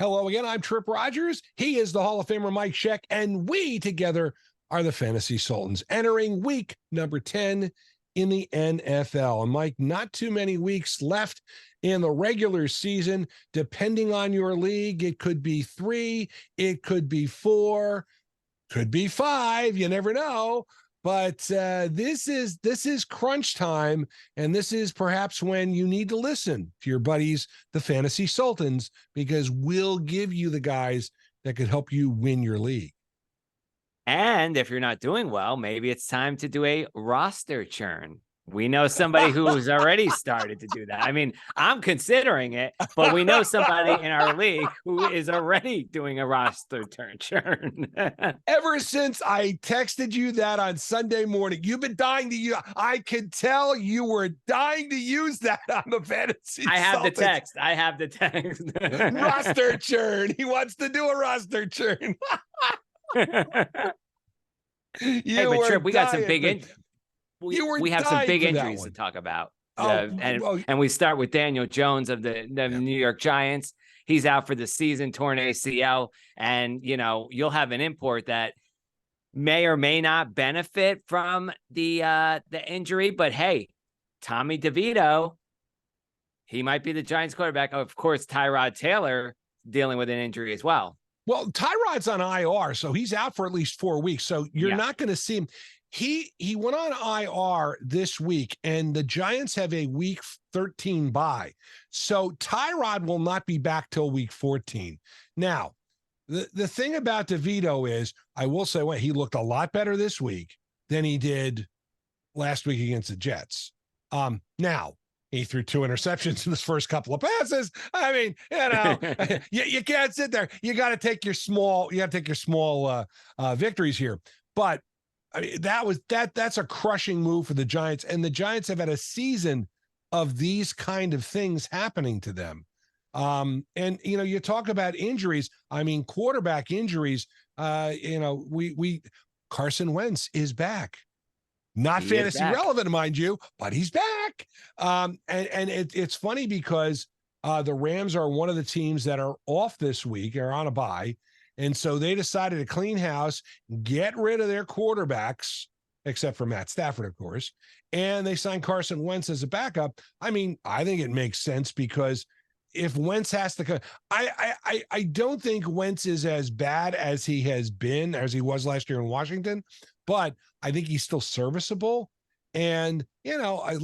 Hello again. I'm Tripp Rogers. He is the Hall of Famer Mike Scheck, and we together are the Fantasy Sultans, entering week number 10 in the NFL. And Mike, not too many weeks left in the regular season. Depending on your league, it could be 3, it could be 4, could be 5. You never know. But this is crunch time, and this is perhaps when you need to listen to your buddies, the Fantasy Sultans, because we'll give you the guys that could help you win your league. And if you're not doing well, maybe it's time to do a roster churn. We know somebody who's already started to do that. I mean, I'm considering it, but we know somebody in our league who is already doing a roster churn. Ever since I texted you that on Sunday morning, you've been dying to use. I could tell you were dying to use that on the Fantasy I have Sultans. I have the text. Roster churn. He wants to do a roster churn. Hey, but Tripp, we got some big we have some big injuries to talk about. And we start with Daniel Jones of the New York Giants. He's out for the season, torn ACL. And, you know, you'll have an import that may or may not benefit from the injury. But, hey, Tommy DeVito, he might be the Giants quarterback. Of course, Tyrod Taylor dealing with an injury as well. Well, Tyrod's on IR, so he's out for at least 4 weeks. So you're not going to see him. He went on IR this week, and the Giants have a week 13 bye. So Tyrod will not be back till week 14. Now, the thing about DeVito is, I will say, he looked a lot better this week than he did last week against the Jets. Now, he threw 2 interceptions in his first couple of passes. I mean, you know, you can't sit there. You got to take your small victories here. But I mean, that's a crushing move for the Giants. And the Giants have had a season of these kind of things happening to them. And, you know, you talk about injuries. I mean, quarterback injuries, you know, Carson Wentz is back. Not fantasy relevant, mind you, but he's back. And it's funny because the Rams are one of the teams that are off this week, are on a bye. And so they decided to clean house, get rid of their quarterbacks, except for Matt Stafford, of course. And they signed Carson Wentz as a backup. I mean, I think it makes sense because if Wentz has to come, I don't think Wentz is as bad as he was last year in Washington, but I think he's still serviceable. And, you know, I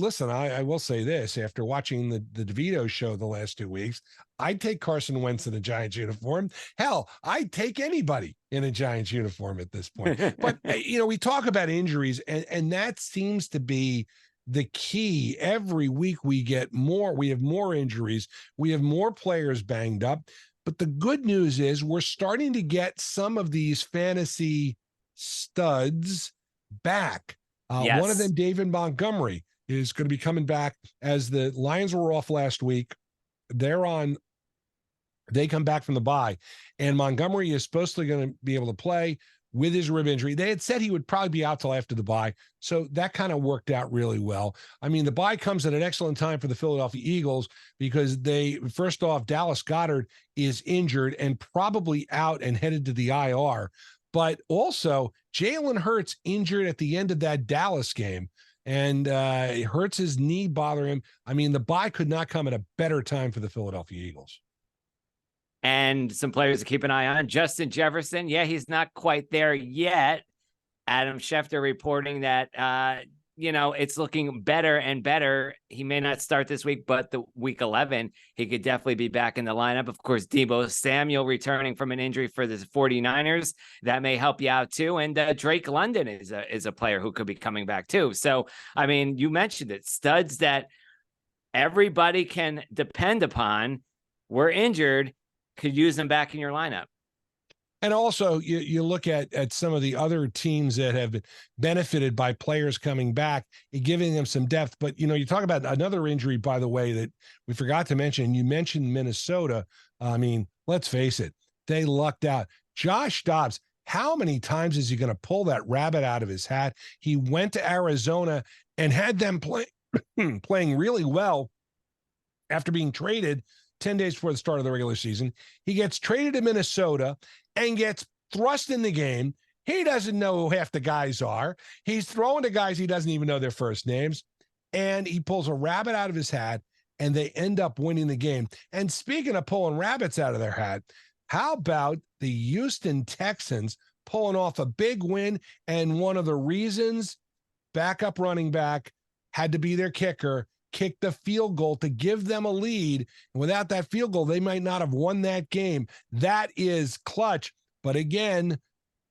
will say this, after watching the DeVito show the last 2 weeks, I'd take Carson Wentz in a Giants uniform. Hell, I'd take anybody in a Giants uniform at this point. But, you know, we talk about injuries, and that seems to be the key. Every week we have more injuries. We have more players banged up. But the good news is we're starting to get some of these fantasy studs back. Yes. One of them, David Montgomery, is going to be coming back as the Lions were off last week. They come back from the bye, and Montgomery is supposed to going to be able to play with his rib injury. They had said he would probably be out till after the bye, so that kind of worked out really well. I mean, the bye comes at an excellent time for the Philadelphia Eagles because first off, Dallas Goedert is injured and probably out and headed to the IR. But also, Jalen Hurts injured at the end of that Dallas game, and it hurts his knee, bother him. I mean, the bye could not come at a better time for the Philadelphia Eagles. And some players to keep an eye on. Justin Jefferson, he's not quite there yet. Adam Schefter reporting that, you know, it's looking better and better. He may not start this week, but the week 11, he could definitely be back in the lineup. Of course, Deebo Samuel returning from an injury for the 49ers. That may help you out too. And Drake London is a player who could be coming back too. So, I mean, you mentioned it. Studs that everybody can depend upon were injured, could use them back in your lineup. And also, you look at some of the other teams that have been benefited by players coming back, giving them some depth. But, you know, you talk about another injury, by the way, that we forgot to mention. You mentioned Minnesota. I mean, let's face it, they lucked out. Josh Dobbs, how many times is he going to pull that rabbit out of his hat? He went to Arizona and had them playing really well after being traded 10 days before the start of the regular season. He gets traded to Minnesota and gets thrust in the game. He doesn't know who half the guys are. He's throwing to guys he doesn't even know their first names. And he pulls a rabbit out of his hat, and they end up winning the game. And speaking of pulling rabbits out of their hat, how about the Houston Texans pulling off a big win? And one of the reasons backup running back had to be their kicker, kicked the field goal to give them a lead. And without that field goal, they might not have won that game. That is clutch. But again,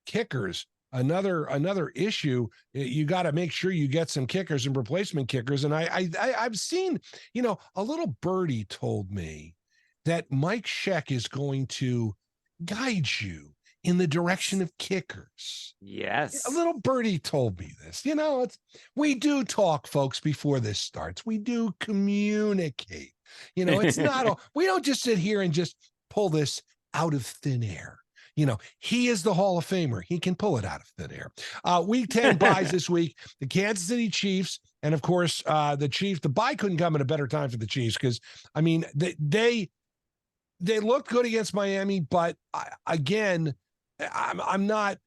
kickers, another issue. You got to make sure you get some kickers and replacement kickers. And I've seen, a little birdie told me that Mike Scheck is going to guide you in the direction of kickers. Yes. A little birdie told me this. We do talk, folks, before this starts. We do communicate. It's not we don't just sit here and just pull this out of thin air. He is the Hall of Famer. He can pull it out of thin air. Week 10 buys this week. The Kansas City Chiefs, and of course, the Chiefs. The buy couldn't come at a better time for the Chiefs because, they looked good against Miami, but again, I'm not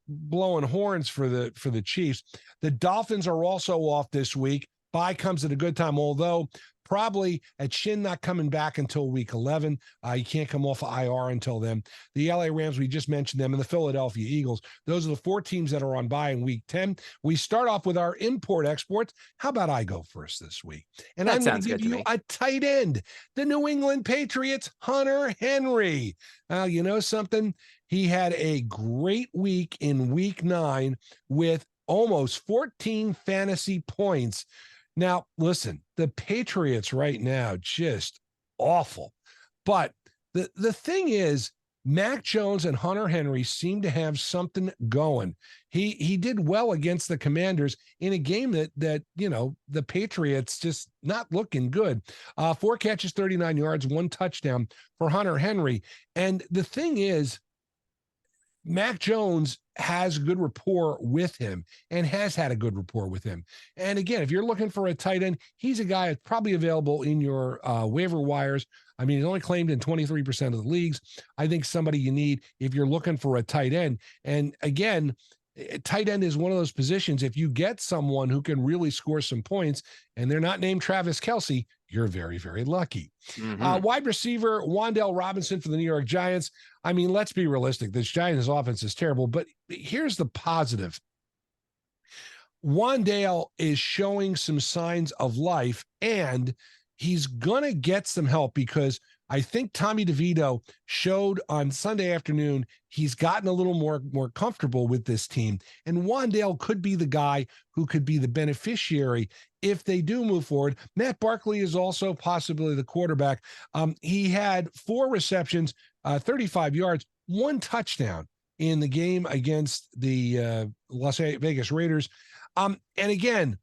blowing horns for the Chiefs. The Dolphins are also off this week. Buy comes at a good time, although probably at Shin not coming back until week 11. You can't come off of IR until then. The LA Rams, we just mentioned them, and the Philadelphia Eagles. Those are the 4 teams that are on bye in week 10. We start off with our import-exports. How about I go first this week? And I'm going to give you a tight end. The New England Patriots, Hunter Henry. You know something? He had a great week in week 9 with almost 14 fantasy points. Now, listen, the Patriots right now, just awful. But the thing is, Mac Jones and Hunter Henry seem to have something going. He did well against the Commanders in a game that the Patriots just not looking good. 4 catches, 39 yards, 1 touchdown for Hunter Henry. And the thing is, Mac Jones has good rapport with him and has had a good rapport with him. And again, if you're looking for a tight end, he's a guy that's probably available in your waiver wires. He's only claimed in 23% of the leagues. I think somebody you need if you're looking for a tight end. And again, tight end is one of those positions. If you get someone who can really score some points and they're not named Travis Kelce, you're very, very lucky. Mm-hmm. Wide receiver, Wan'Dale Robinson for the New York Giants. Let's be realistic. This Giants offense is terrible, but here's the positive. Wan'Dale is showing some signs of life, and he's going to get some help because I think Tommy DeVito showed on Sunday afternoon he's gotten a little more comfortable with this team. And Wan'Dale could be the guy who could be the beneficiary if they do move forward. Matt Barkley is also possibly the quarterback. He had 4 receptions, 35 yards, 1 touchdown in the game against the Las Vegas Raiders. And again,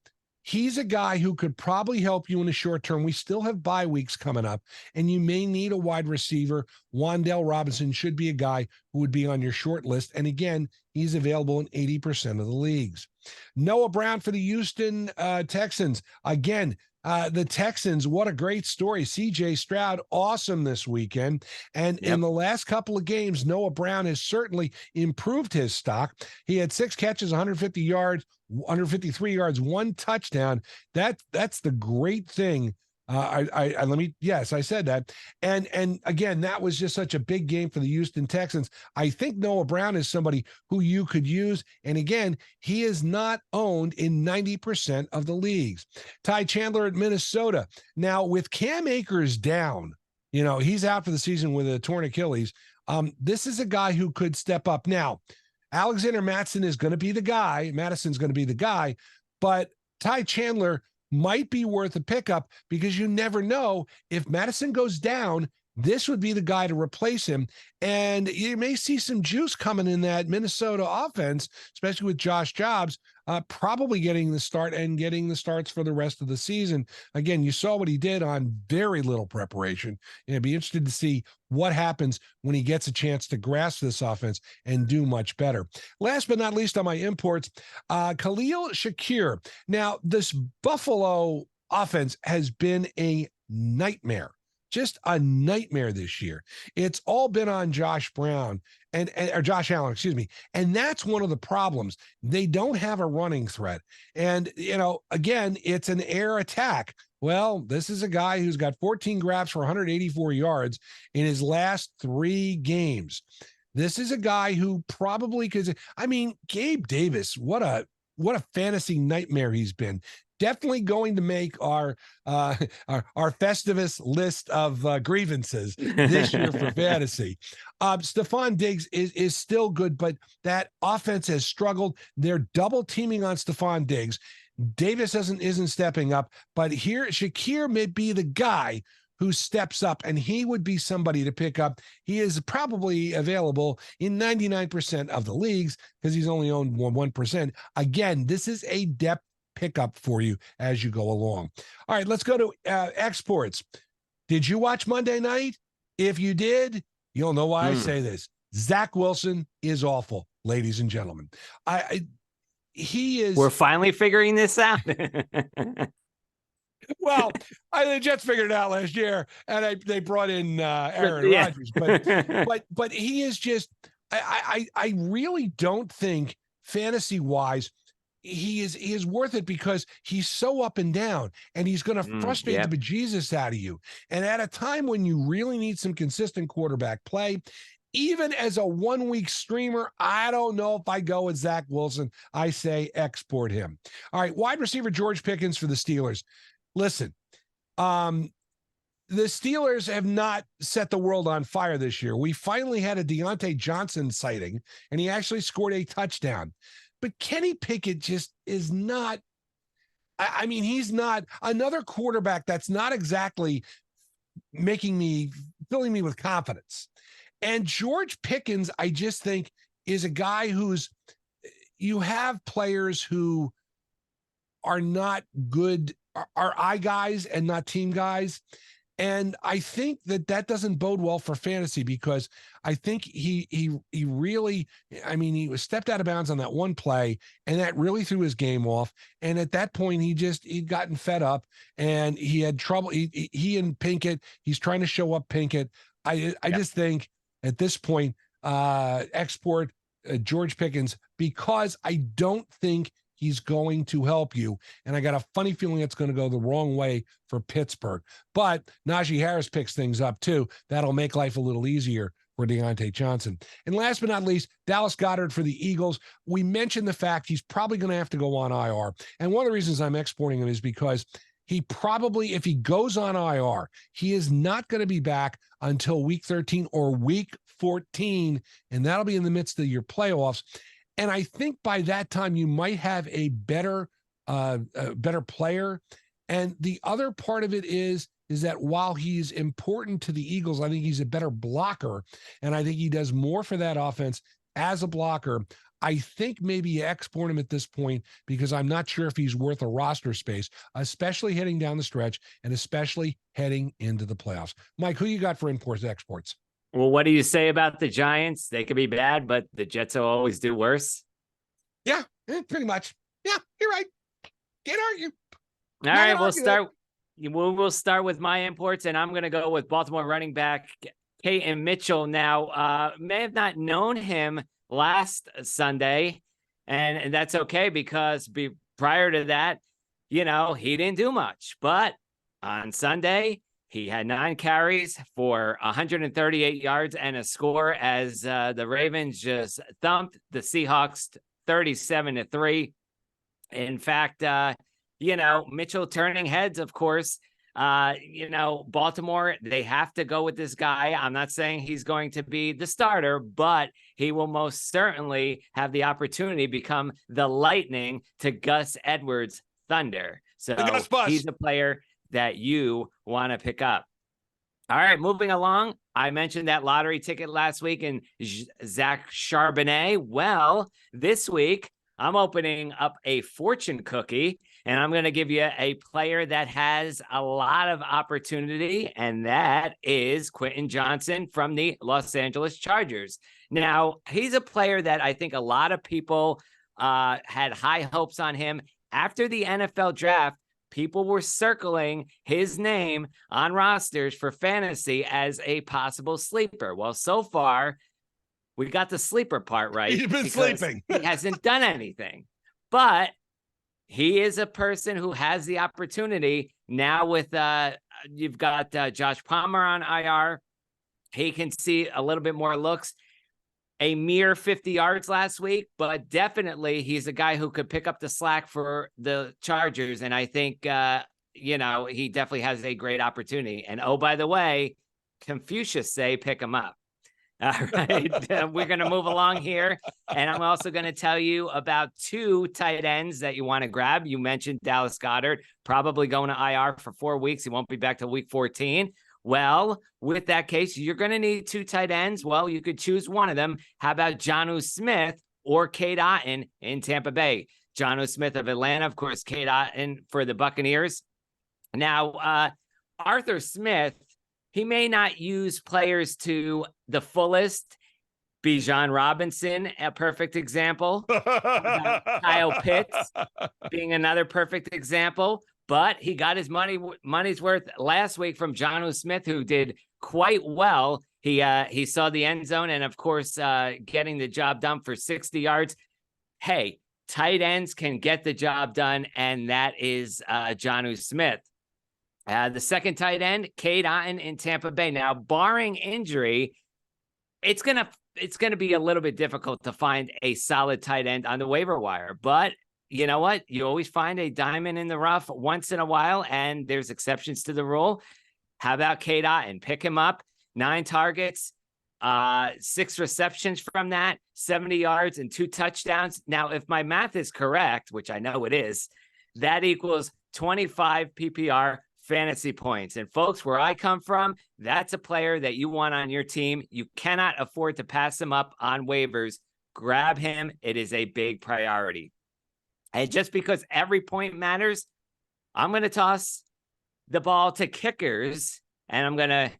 he's a guy who could probably help you in the short term. We still have bye weeks coming up, and you may need a wide receiver. Wan'Dale Robinson should be a guy who would be on your short list. And again, he's available in 80% of the leagues. Noah Brown for the Houston Texans. Again, the Texans, what a great story. CJ Stroud, awesome this weekend. And in the last couple of games, Noah Brown has certainly improved his stock. He had 6 catches, 150 yards, 153 yards, 1 touchdown. That's the great thing. I said that. And again, that was just such a big game for the Houston Texans. I think Noah Brown is somebody who you could use. And again, he is not owned in 90% of the leagues. Ty Chandler at Minnesota. Now with Cam Akers down, he's out for the season with a torn Achilles. This is a guy who could step up. Now, Alexander Madison's going to be the guy, but Ty Chandler might be worth a pickup because you never know if Madison goes down, this would be the guy to replace him. And you may see some juice coming in that Minnesota offense, especially with Josh Jacobs, probably getting the start and getting the starts for the rest of the season. Again, you saw what he did on very little preparation. And I'd be interested to see what happens when he gets a chance to grasp this offense and do much better. Last but not least on my imports, Khalil Shakir. Now, this Buffalo offense has been a nightmare just a nightmare this year. It's all been on Josh Brown or Josh Allen, excuse me. And that's one of the problems. They don't have a running threat. And, again, it's an air attack. Well, this is a guy who's got 14 grabs for 184 yards in his last 3 games. This is a guy who probably could. I mean, Gabe Davis, what a fantasy nightmare he's been. Definitely going to make our Festivus list of grievances this year for fantasy. Stephon Diggs is still good, but that offense has struggled. They're double teaming on Stephon Diggs. Davis isn't stepping up, but here Shakir may be the guy who steps up, and he would be somebody to pick up. He is probably available in 99% of the leagues because he's only owned 1%. Again, this is a depth pickup for you as you go along. All right, let's go to exports. Did you watch Monday night? If you did, you'll know why I say this. Zach Wilson is awful, ladies and gentlemen. He is. We're finally figuring this out. Well, the Jets figured it out last year, and they brought in Aaron Rodgers, but he is just. I really don't think fantasy wise he is worth it because he's so up and down, and he's going to frustrate the bejesus out of you. And at a time when you really need some consistent quarterback play, even as a 1-week streamer, I don't know if I go with Zach Wilson. I say export him. All right, wide receiver George Pickens for the Steelers. Listen, the Steelers have not set the world on fire this year. We finally had a Deontay Johnson sighting, and he actually scored a touchdown. But Kenny Pickett just is not. I mean, he's not another quarterback that's not exactly filling me with confidence. And George Pickens, I just think, is a guy you have players who are not good, are eye guys and not team guys. And I think that doesn't bode well for fantasy because I think he really, I mean, he was stepped out of bounds on that one play, and that really threw his game off. And at that point, he'd gotten fed up, and he had trouble. He and Pinkett, he's trying to show up Pinkett. I just think at this point, export George Pickens, because I don't think he's going to help you. And I got a funny feeling it's going to go the wrong way for Pittsburgh. But Najee Harris picks things up too. That'll make life a little easier for Deontay Johnson. And last but not least, Dallas Goedert for the Eagles. We mentioned the fact he's probably going to have to go on IR. And one of the reasons I'm exporting him is because he probably, if he goes on IR, he is not going to be back until week 13 or week 14. And that'll be in the midst of your playoffs. And I think by that time you might have a better player. And the other part of it is that while he's important to the Eagles, I think he's a better blocker. And I think he does more for that offense as a blocker. I think maybe you export him at this point because I'm not sure if he's worth a roster space, especially heading down the stretch and especially heading into the playoffs. Mike, who you got for imports, exports? Well, what do you say about the Giants? They could be bad, but the Jets will always do worse. Yeah, pretty much. Yeah, you're right. Can't argue. All right, we'll start with my imports, and I'm going to go with Baltimore running back Peyton Mitchell. Now, may have not known him last Sunday, and that's okay because prior to that, he didn't do much. But on Sunday, he had 9 carries for 138 yards and a score as the Ravens just thumped the Seahawks 37-3. In fact, Mitchell turning heads, of course. Baltimore, they have to go with this guy. I'm not saying he's going to be the starter, but he will most certainly have the opportunity to become the lightning to Gus Edwards' thunder. So he's a player that you want to pick up. All right, moving along. I mentioned that lottery ticket last week in Zach Charbonnet. Well, this week I'm opening up a fortune cookie, and I'm going to give you a player that has a lot of opportunity, and that is Quentin Johnson from the Los Angeles Chargers. Now, he's a player that I think a lot of people had high hopes on him after the NFL draft. people were circling his name on rosters for fantasy as a possible sleeper. Well, so far, we got the sleeper part right. He's been sleeping. He hasn't done anything. But he is a person who has the opportunity now with you've got Josh Palmer on IR. He can see a little bit more looks. A mere 50 yards last week, but definitely he's a guy who could pick up the slack for the Chargers. And I think, he definitely has a great opportunity. And oh, by the way, Confucius say pick him up. All right, we're going to move along here. And I'm also going to tell you about 2 tight ends that you want to grab. You mentioned Dallas Goedert, probably going to IR for 4 weeks. He won't be back till week 14. Well, with that case, you're going to need 2 tight ends. Well, you could choose one of them. How about Jonnu Smith or Cade Otton in Tampa Bay? Jonnu Smith of Atlanta, of course, Cade Otton for the Buccaneers. Now, Arthur Smith, he may not use players to the fullest. Bijan Robinson, a perfect example. Kyle Pitts being another perfect example. But he got his money's worth last week from Jonnu Smith, who did quite well. He saw the end zone and, of course, getting the job done for 60 yards. Hey, tight ends can get the job done, and that is Jonnu Smith. The second tight end, Cade Otton in Tampa Bay. Now, barring injury, it's gonna be a little bit difficult to find a solid tight end on the waiver wire. But you know what? You always find a diamond in the rough once in a while, and there's exceptions to the rule. How about Cade Otton? Pick him up. 9 targets, 6 receptions from that, 70 yards and 2 touchdowns. Now, if my math is correct, which I know it is, that equals 25 PPR fantasy points. And folks, where I come from, that's a player that you want on your team. You cannot afford to pass him up on waivers. Grab him. It is a big priority. And just because every point matters, I'm going to toss the ball to kickers, and I'm going to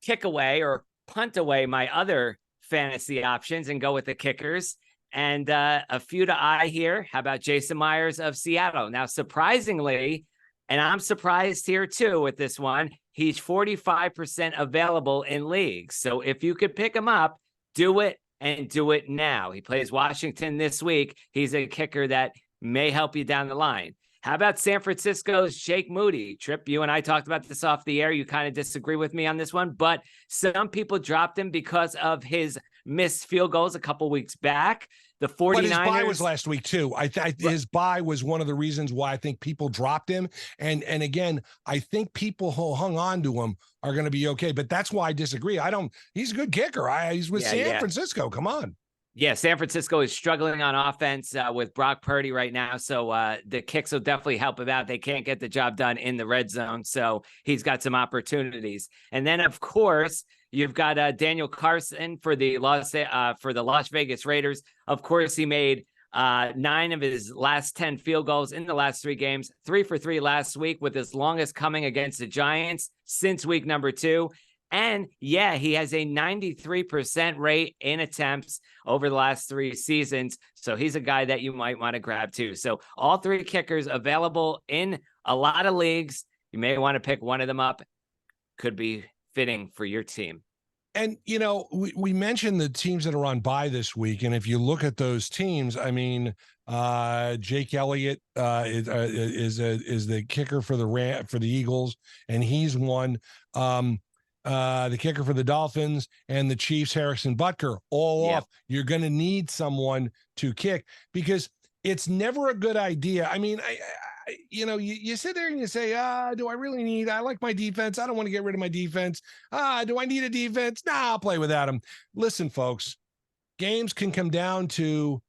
kick away or punt away my other fantasy options and go with the kickers. And a few to eye here. How about Jason Myers of Seattle? Now, surprisingly, and I'm surprised here too with this one, he's 45% available in leagues. So if you could pick him up, do it and do it now. He plays Washington this week. He's a kicker that may help you down the line. How about San Francisco's Jake Moody? Tripp, you and I talked about this off the air. You kind of disagree with me on this one, but some people dropped him because of his missed field goals a couple weeks back. The 49ers. But his bye was last week too. His bye was one of the reasons why I think people dropped him. And again, I think people who hung on to him are going to be okay. But that's why I disagree. He's a good kicker. He's with San Francisco. Come on. Yeah, San Francisco is struggling on offense with Brock Purdy right now. So the kicks will definitely help him out. They can't get the job done in the red zone. So he's got some opportunities. And then, of course, you've got Daniel Carson for the Las Vegas Raiders. Of course, he made 9 of his last 10 field goals in the last 3 games, 3 for 3 last week, with his longest coming against the Giants since week number 2. And yeah, he has a 93% rate in attempts over the last 3 seasons. So he's a guy that you might want to grab too. So all 3 kickers available in a lot of leagues. You may want to pick one of them up. Could be fitting for your team. And, we mentioned the teams that are on bye this week. And if you look at those teams, I mean, Jake Elliott is the kicker for the Eagles, and he's one. The kicker for the Dolphins and the Chiefs, Harrison Butker, all off. You're going to need someone to kick because it's never a good idea. I mean, you sit there and you say, do I really need, I like my defense. I don't want to get rid of my defense. Do I need a defense? Nah, I'll play without him. Listen, folks, games can come down to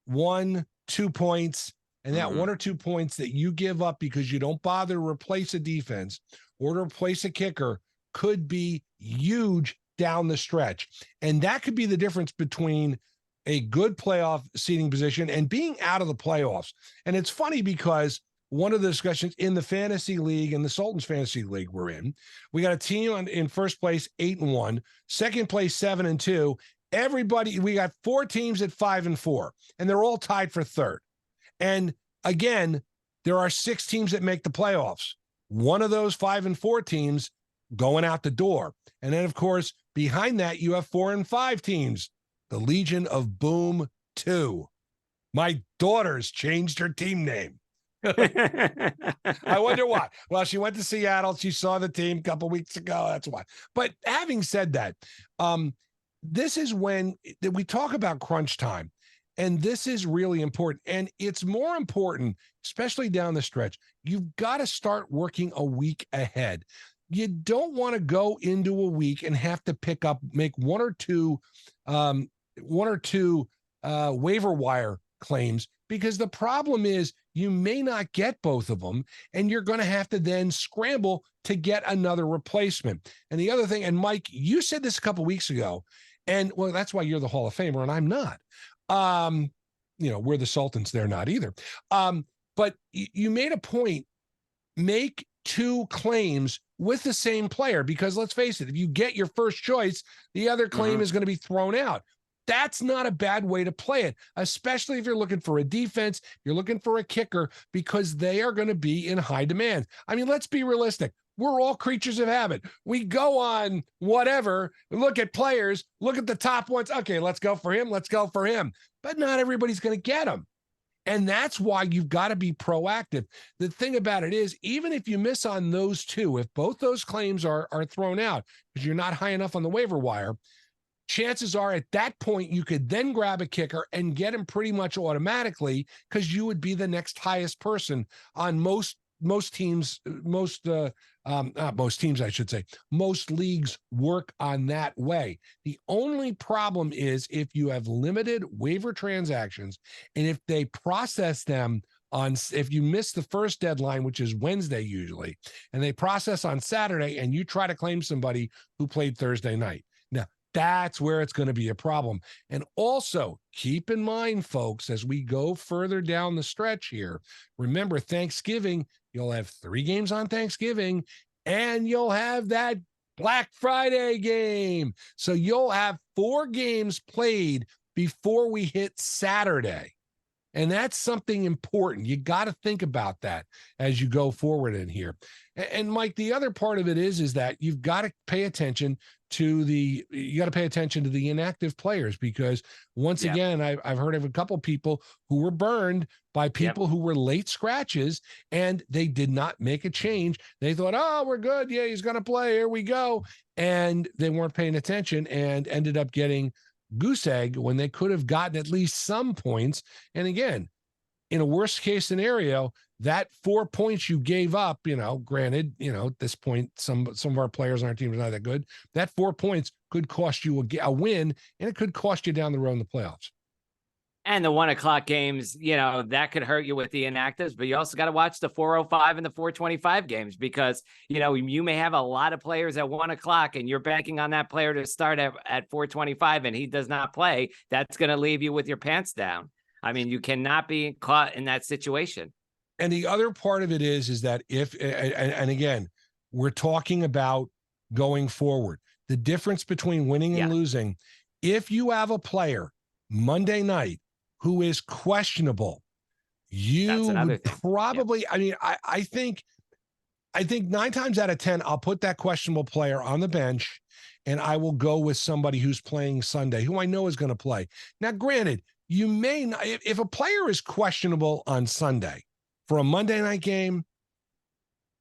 1-2 points, and that 1 or 2 points that you give up because you don't bother to replace a defense or to replace a kicker could be huge down the stretch. And that could be the difference between a good playoff seeding position and being out of the playoffs. And it's funny because one of the discussions in the fantasy league and the Sultans fantasy league we're in, we got a team in first place, 8-1, second place, 7-2. We got 4 teams at 5-4, and they're all tied for third. And again, there are 6 teams that make the playoffs. One of those 5 and 4 teams going out the door. And then, of course, behind that, you have 4 and 5 teams. The Legion of Boom 2. My daughter's changed her team name. I wonder why. Well, she went to Seattle. She saw the team a couple weeks ago. That's why. But having said that, this is when we talk about crunch time. And this is really important. And it's more important, especially down the stretch. You've got to start working a week ahead. You don't want to go into a week and have to make one or two waiver wire claims, because the problem is you may not get both of them, and you're going to have to then scramble to get another replacement. And the other thing, and Mike, you said this a couple weeks ago, and well, that's why you're the Hall of Famer and I'm not. We're the Sultans, they're not either. But you made a point, make 2 claims with the same player, because let's face it, if you get your first choice, the other claim is going to be thrown out. That's not a bad way to play it, especially if you're looking for a defense, you're looking for a kicker, because they are going to be in high demand. I mean, let's be realistic. We're all creatures of habit. We go on whatever, look at players, look at the top ones. Okay, let's go for him. Let's go for him. But not everybody's going to get him. And that's why you've got to be proactive. The thing about it is, even if you miss on those 2, if both those claims are thrown out because you're not high enough on the waiver wire, chances are at that point you could then grab a kicker and get him pretty much automatically, because you would be the next highest person on most teams. Most leagues work on that way. The only problem is if you have limited waiver transactions, and if they process them if you miss the first deadline, which is Wednesday usually, and they process on Saturday, and you try to claim somebody who played Thursday night. Now, that's where it's going to be a problem. And also keep in mind, folks, as we go further down the stretch here, remember Thanksgiving, you'll have 3 games on Thanksgiving, and you'll have that Black Friday game. So you'll have 4 games played before we hit Saturday. And that's something important. You got to think about that as you go forward in here. And Mike, the other part of it is that you've got to pay attention to the inactive players, because once again, I've heard of a couple people who were burned by people who were late scratches, and they did not make a change. They thought, oh, we're good. Yeah, he's going to play. Here we go. And they weren't paying attention and ended up getting goose egg when they could have gotten at least some points. And again, in a worst case scenario, that 4 points you gave up, granted, at this point, some of our players on our team are not that good. That 4 points could cost you a win, and it could cost you down the road in the playoffs. And the 1:00 games, that could hurt you with the inactives, but you also got to watch the 4:05 and the 4:25 games, because, you may have a lot of players at 1:00 and you're banking on that player to start at 4:25 and he does not play. That's going to leave you with your pants down. I mean, you cannot be caught in that situation. And the other part of it is that and again, we're talking about going forward, the difference between winning and losing. If you have a player Monday night who is questionable, you would probably, I think 9 times out of 10, I'll put that questionable player on the bench, and I will go with somebody who's playing Sunday, who I know is going to play. Now, granted, you may not, if a player is questionable on Sunday for a Monday night game,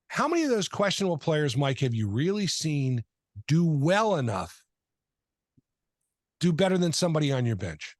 how many of those questionable players, Mike, have you really seen do well enough, do better than somebody on your bench?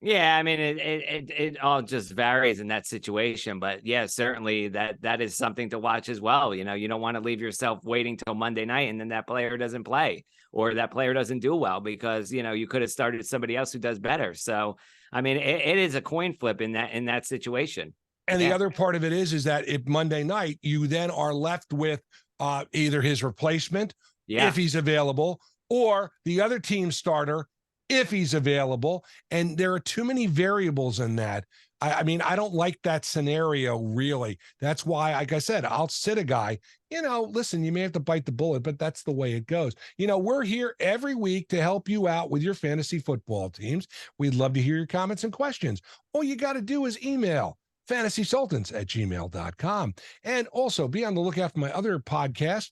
Yeah, I mean, it all just varies in that situation, but yeah, certainly that is something to watch as well. You don't want to leave yourself waiting till Monday night and then that player doesn't play, or that player doesn't do well, because you could have started somebody else who does better. So, I mean, it is a coin flip in that situation. And the other part of it is that if Monday night, you then are left with either his replacement, if he's available, or the other team starter, if he's available. And there are too many variables in that. I mean, I don't like that scenario, really. That's why, like I said, I'll sit a guy, listen, you may have to bite the bullet, but that's the way it goes. We're here every week to help you out with your fantasy football teams. We'd love to hear your comments and questions. All you got to do is email fantasysultans@gmail.com. And also be on the lookout for my other podcast,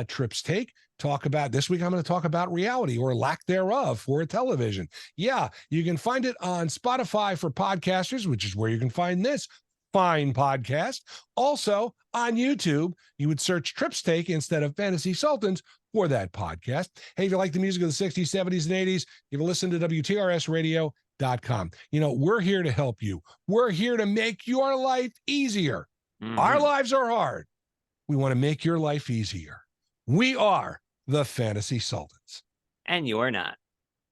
Tripp's Take. Talk about this week. I'm going to talk about reality or lack thereof for television. Yeah, you can find it on Spotify for podcasters, which is where you can find this fine podcast. Also on YouTube, you would search Tripp's Take instead of Fantasy Sultans for that podcast. Hey, if you like the music of the 60s, 70s, and 80s, you can listen to WTRSradio.com. You know, we're here to help you. We're here to make your life easier. Our lives are hard. We want to make your life easier. We are the Fantasy Sultans. And you're not.